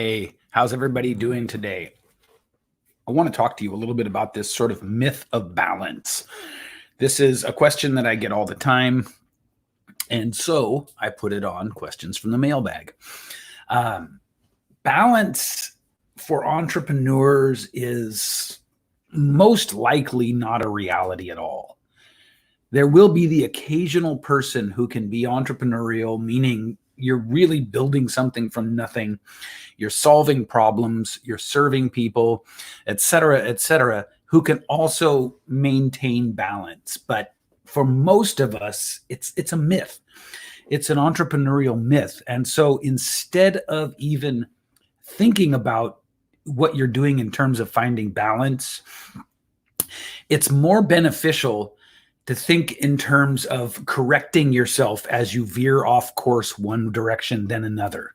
Hey, how's everybody doing today? I want to talk to you a little bit about this sort of myth of balance. This is a question that I get all the time, and so I put it on questions from the mailbag. Balance for entrepreneurs is most likely not a reality at all. There will be the occasional person who can be entrepreneurial, meaning you're really building something from nothing. You're solving problems, you're serving people, et cetera, who can also maintain balance. But for most of us, it's a myth. It's an entrepreneurial myth. And so instead of even thinking about what you're doing in terms of finding balance, it's more beneficial to think in terms of correcting yourself as you veer off course one direction then another.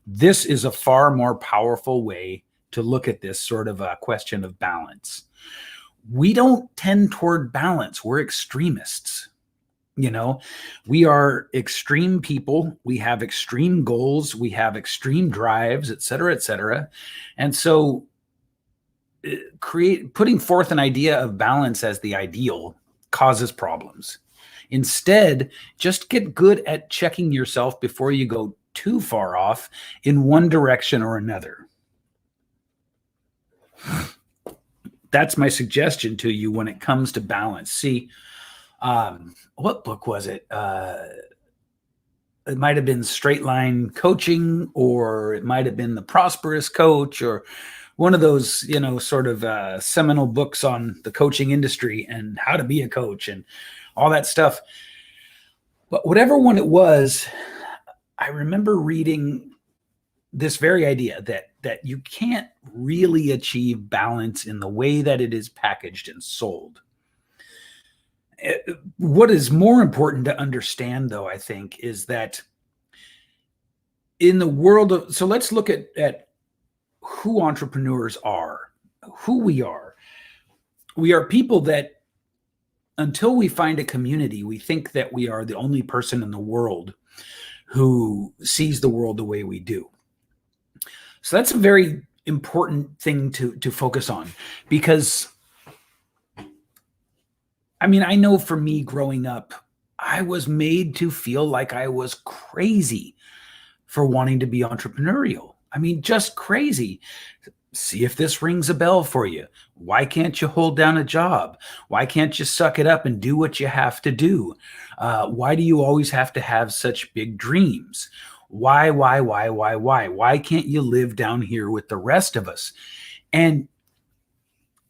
This is a far more powerful way to look at this sort of a question of balance. We don't tend toward balance. We're extremists. We are extreme people. We have extreme goals. We have extreme drives, et cetera, et cetera. And so putting forth an idea of balance as the ideal causes problems. Instead, just get good at checking yourself before you go too far off in one direction or another. That's my suggestion to you when it comes to balance. See, what book was it? It might have been Straight Line Coaching, or it might have been The Prosperous Coach, or one of those, sort of seminal books on the coaching industry and how to be a coach and all that stuff. But whatever one it was, I remember reading this very idea that you can't really achieve balance in the way that it is packaged and sold. What is more important to understand, though, I think, is that in the world of, so let's look at who entrepreneurs are, who we are. We are people that, until we find a community, we think that we are the only person in the world who sees the world the way we do. So that's a very important thing to focus on, because I know for me growing up, I was made to feel like I was crazy for wanting to be entrepreneurial. Just crazy. See if this rings a bell for you. Why can't you hold down a job? Why can't you suck it up and do what you have to do? Why do you always have to have such big dreams? Why? Why can't you live down here with the rest of us? And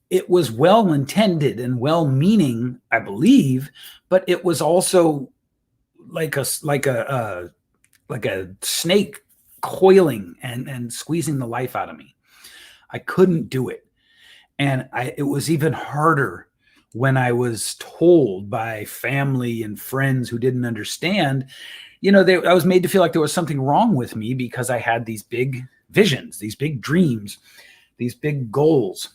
it was well-intended and well-meaning, I believe, but it was also like a snake coiling and squeezing the life out of me. I couldn't do it. And it was even harder when I was told by family and friends who didn't understand. I was made to feel like there was something wrong with me because I had these big visions, these big dreams, these big goals.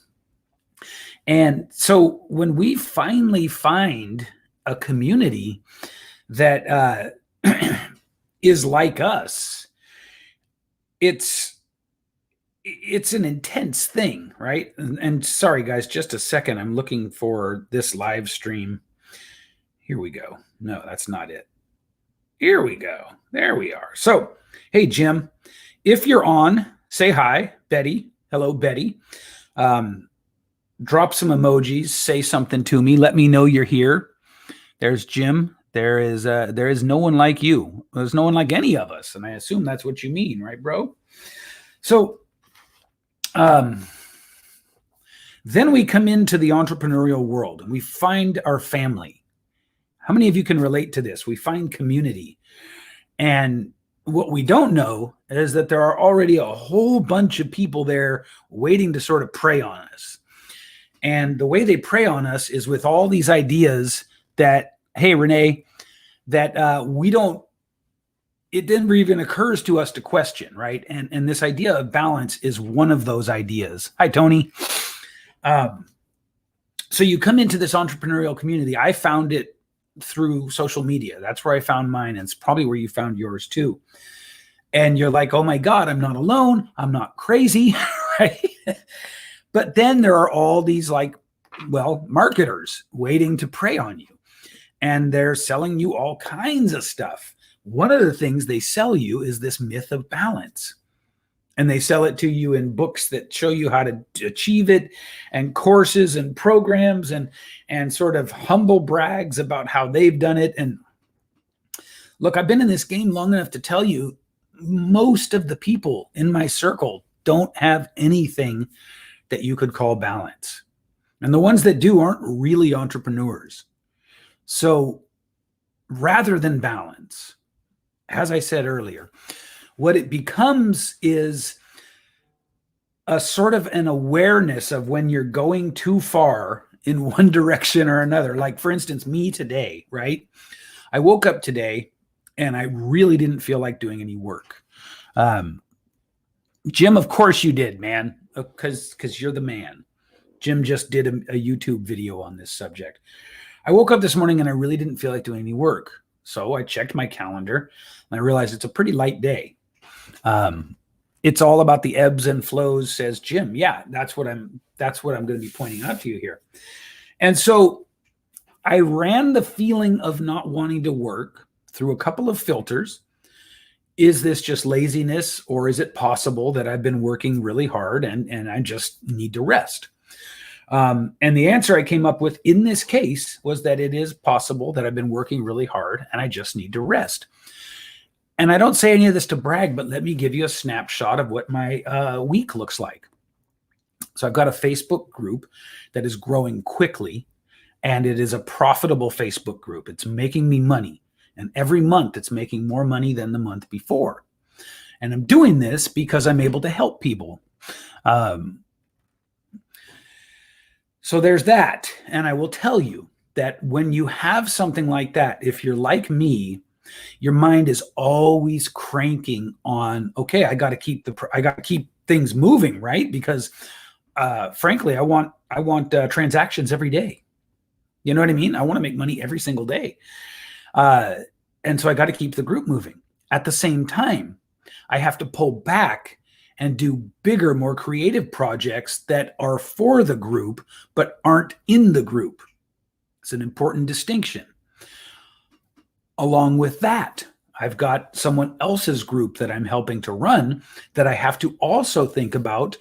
And so when we finally find a community that is like us, it's an intense thing, right? And sorry, guys, just a second. I'm looking for this live stream. Here we go. No, that's not it. Here we go. There we are. So, hey, Jim, if you're on, say hi. Betty. Hello, Betty. Drop some emojis. Say something to me. Let me know you're here. There's Jim. There is no one like you. There's no one like any of us. And I assume that's what you mean, right, bro? So then we come into the entrepreneurial world and we find our family. How many of you can relate to this? We find community. And what we don't know is that there are already a whole bunch of people there waiting to sort of prey on us. And the way they prey on us is with all these ideas that, hey, Renee, that it never even occurs to us to question, right? And this idea of balance is one of those ideas. Hi, Tony. So you come into this entrepreneurial community. I found it through social media. That's where I found mine, and it's probably where you found yours too. And you're like, oh my God, I'm not alone. I'm not crazy, right? But then there are all these like, well, marketers waiting to prey on you. And they're selling you all kinds of stuff. One of the things they sell you is this myth of balance. And they sell it to you in books that show you how to achieve it, and courses and programs, and sort of humble brags about how they've done it. And look, I've been in this game long enough to tell you, most of the people in my circle don't have anything that you could call balance. And the ones that do aren't really entrepreneurs. So rather than balance, as I said earlier, what it becomes is a sort of an awareness of when you're going too far in one direction or another. Like, for instance, me today, right? I woke up today and I really didn't feel like doing any work. Jim, of course you did, man, because you're the man. Jim just did a YouTube video on this subject. I woke up this morning and I really didn't feel like doing any work. So I checked my calendar and I realized it's a pretty light day. It's all about the ebbs and flows, says Jim. Yeah, that's what I'm going to be pointing out to you here. And so I ran the feeling of not wanting to work through a couple of filters. Is this just laziness, or is it possible that I've been working really hard and I just need to rest? And the answer I came up with in this case was that it is possible that I've been working really hard and I just need to rest. And I don't say any of this to brag, but let me give you a snapshot of what my week looks like. So I've got a Facebook group that is growing quickly, and it is a profitable Facebook group. It's making me money. And every month it's making more money than the month before. And I'm doing this because I'm able to help people. So there's that. And I will tell you that when you have something like that, if you're like me, your mind is always cranking on, okay, I got to keep things moving, right? Because frankly, I want transactions every day. You know what I mean? I want to make money every single day. And so I got to keep the group moving. At the same time, I have to pull back and do bigger, more creative projects that are for the group, but aren't in the group. It's an important distinction. Along with that, I've got someone else's group that I'm helping to run that I have to also think about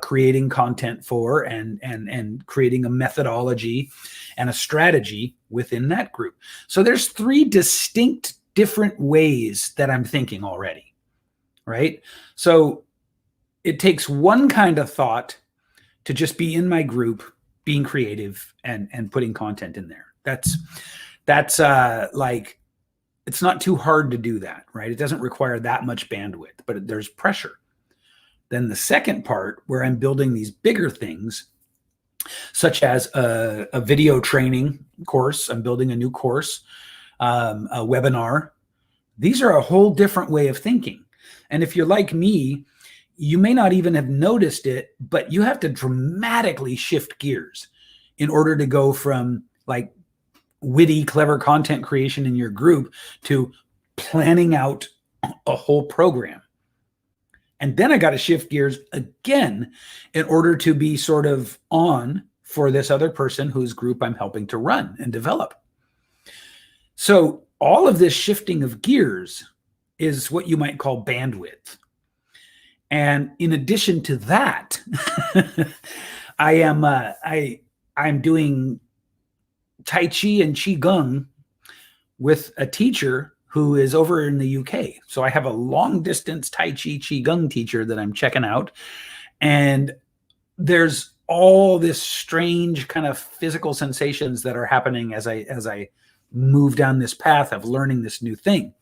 creating content for, and creating a methodology and a strategy within that group. So there's 3 distinct different ways that I'm thinking already, right? So it takes one kind of thought to just be in my group, being creative and putting content in there. That's like, it's not too hard to do that, right? It doesn't require that much bandwidth, but there's pressure. Then the second part, where I'm building these bigger things, such as a video training course, I'm building a new course, a webinar. These are a whole different way of thinking. And if you're like me, you may not even have noticed it, but you have to dramatically shift gears in order to go from like witty, clever content creation in your group to planning out a whole program. And then I got to shift gears again in order to be sort of on for this other person whose group I'm helping to run and develop. So all of this shifting of gears is what you might call bandwidth. And in addition to that, I'm doing Tai Chi and Qigong with a teacher who is over in the UK. So I have a long distance Tai Chi Qigong teacher that I'm checking out. And there's all this strange kind of physical sensations that are happening as I move down this path of learning this new thing.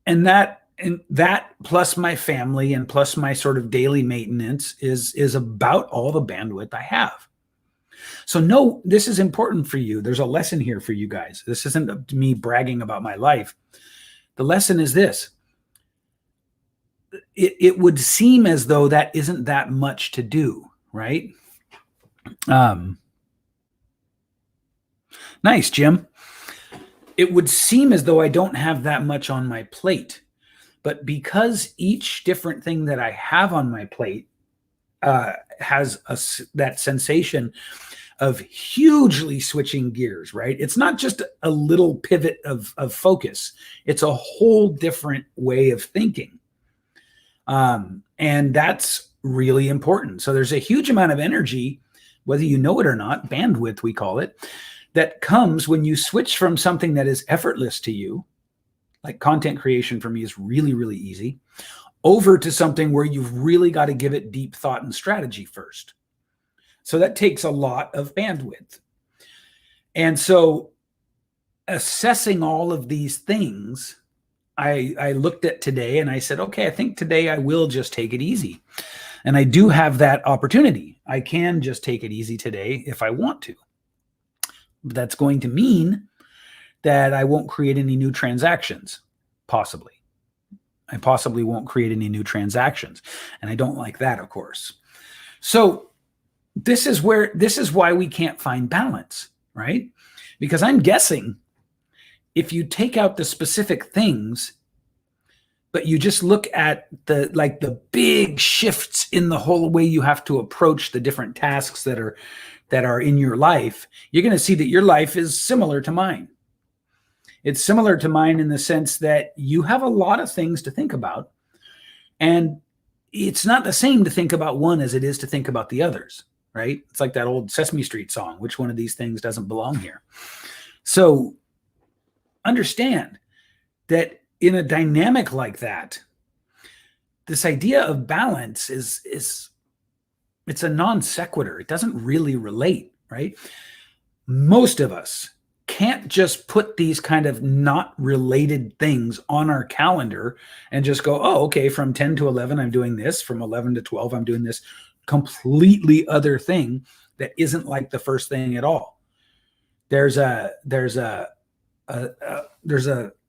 And that plus my family and plus my sort of daily maintenance is about all the bandwidth I have. So no, this is important for you. There's a lesson here for you guys. This isn't me bragging about my life. The lesson is this. It would seem as though that isn't that much to do, right? Nice, Jim. It would seem as though I don't have that much on my plate. But because each different thing that I have on my plate has that sensation of hugely switching gears, right? It's not just a little pivot of focus. It's a whole different way of thinking. And that's really important. So there's a huge amount of energy, whether you know it or not, bandwidth, we call it, that comes when you switch from something that is effortless to you, like content creation for me is really, really easy, over to something where you've really got to give it deep thought and strategy first. So that takes a lot of bandwidth. And so assessing all of these things, I looked at today and I said, okay, I think today I will just take it easy. And I do have that opportunity. I can just take it easy today if I want to. But that's going to mean that I won't create any new transactions, possibly. I possibly won't create any new transactions. And I don't like that, of course. So this is why we can't find balance, right? Because I'm guessing if you take out the specific things, but you just look at the big shifts in the whole way you have to approach the different tasks that are in your life, you're going to see that your life is similar to mine. It's similar to mine in the sense that you have a lot of things to think about, and it's not the same to think about one as it is to think about the others, right? It's like that old Sesame Street song, which one of these things doesn't belong here? So understand that in a dynamic like that, this idea of balance is it's a non sequitur. It doesn't really relate, right? Most of us can't just put these kind of not related things on our calendar and just go, oh, okay, from 10 to 11, I'm doing this. From 11 to 12, I'm doing this completely other thing that isn't like the first thing at all. There's a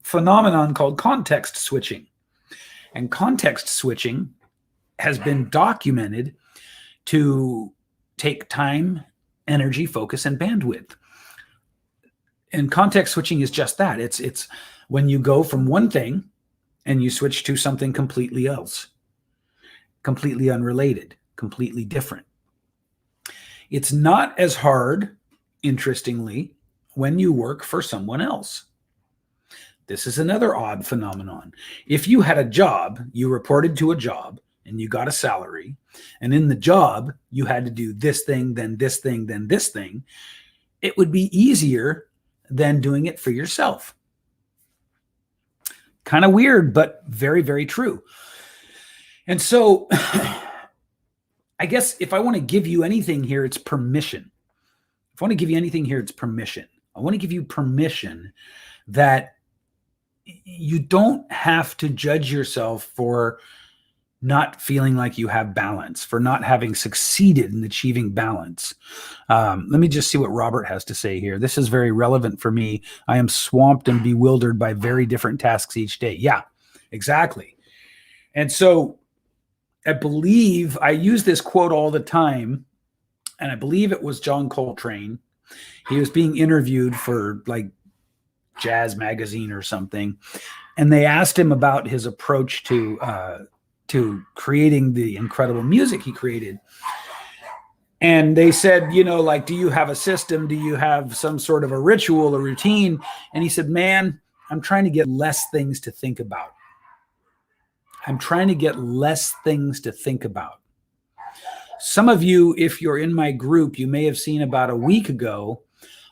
phenomenon called context switching. And context switching has been documented to take time, energy, focus, and bandwidth. And context switching is just that. It's when you go from one thing and you switch to something completely else, completely unrelated, completely different. It's not as hard, interestingly, when you work for someone else. This is another odd phenomenon. If you had a job, you reported to a job, and you got a salary, and in the job, you had to do this thing, then this thing, then this thing, it would be easier than doing it for yourself. Kind of weird, but very, very true. And so I guess if I want to give you anything here, it's permission. If I want to give you anything here, it's permission. I want to give you permission that you don't have to judge yourself for not feeling like you have balance, for not having succeeded in achieving balance. Let me just see what Robert has to say here. This is very relevant for me. I am swamped and bewildered by very different tasks each day. Yeah, exactly. And so I believe I use this quote all the time, and I believe it was John Coltrane. He was being interviewed for like Jazz Magazine or something, and they asked him about his approach to creating the incredible music he created. And they said, like, do you have a system? Do you have some sort of a ritual, a routine? And he said, man, I'm trying to get less things to think about. I'm trying to get less things to think about. Some of you, if you're in my group, you may have seen about a week ago,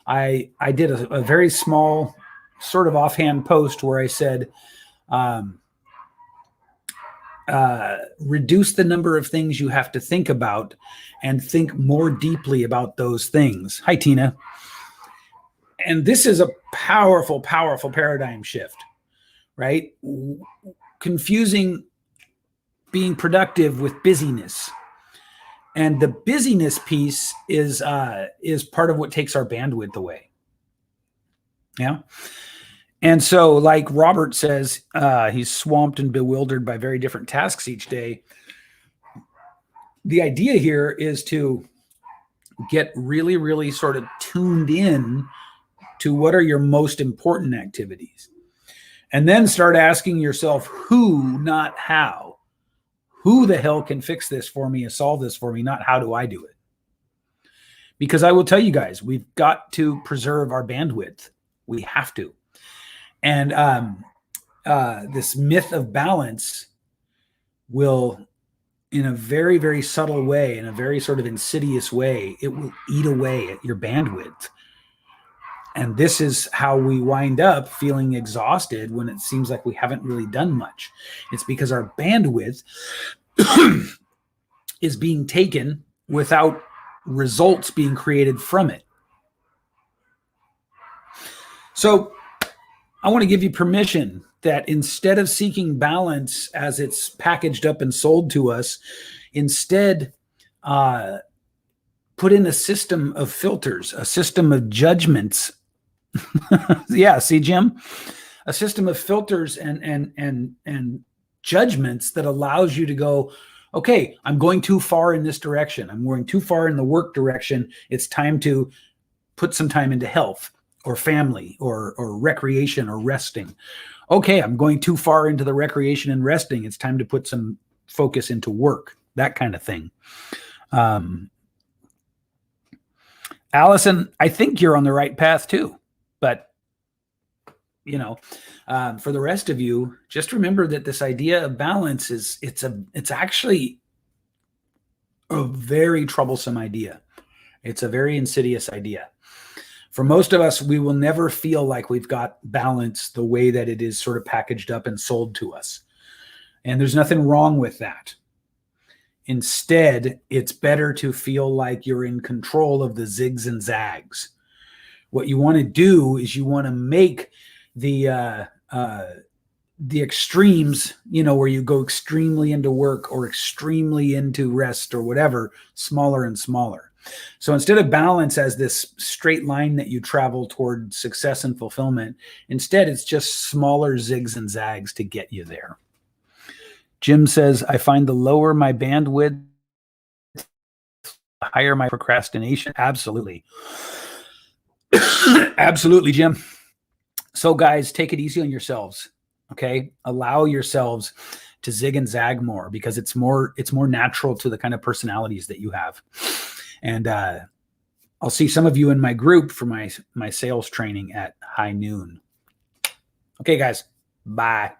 I did a very small sort of offhand post where I said, reduce the number of things you have to think about and think more deeply about those things. Hi, Tina. And this is a powerful, powerful paradigm shift, right? Confusing being productive with busyness. And the busyness piece is part of what takes our bandwidth away. Yeah. And so, like Robert says, he's swamped and bewildered by very different tasks each day. The idea here is to get really, really sort of tuned in to what are your most important activities. And then start asking yourself who, not how. Who the hell can fix this for me and solve this for me, not how do I do it? Because I will tell you guys, we've got to preserve our bandwidth. We have to. And this myth of balance will, in a very, very subtle way, in a very sort of insidious way, it will eat away at your bandwidth. And this is how we wind up feeling exhausted when it seems like we haven't really done much. It's because our bandwidth is being taken without results being created from it. So I want to give you permission that instead of seeking balance as it's packaged up and sold to us, instead put in a system of filters, a system of judgments. Yeah, see, Jim, a system of filters and judgments that allows you to go, okay, I'm going too far in this direction. I'm going too far in the work direction. It's time to put some time into health or family or recreation or resting. Okay, I'm going too far into the recreation and resting. It's time to put some focus into work, that kind of thing. Allison, I think you're on the right path too. But, you know, for the rest of you, just remember that this idea of balance it's actually a very troublesome idea. It's a very insidious idea. For most of us, we will never feel like we've got balance the way that it is sort of packaged up and sold to us. And there's nothing wrong with that. Instead, it's better to feel like you're in control of the zigs and zags. What you want to do is you want to make the extremes, you know, where you go extremely into work or extremely into rest or whatever, smaller and smaller. So instead of balance as this straight line that you travel toward success and fulfillment, instead it's just smaller zigs and zags to get you there. Jim says, I find the lower my bandwidth, the higher my procrastination. Absolutely. Absolutely, Jim. So guys, take it easy on yourselves. Okay. Allow yourselves to zig and zag more because it's more natural to the kind of personalities that you have. And I'll see some of you in my group for my sales training at high noon. Okay, guys. Bye.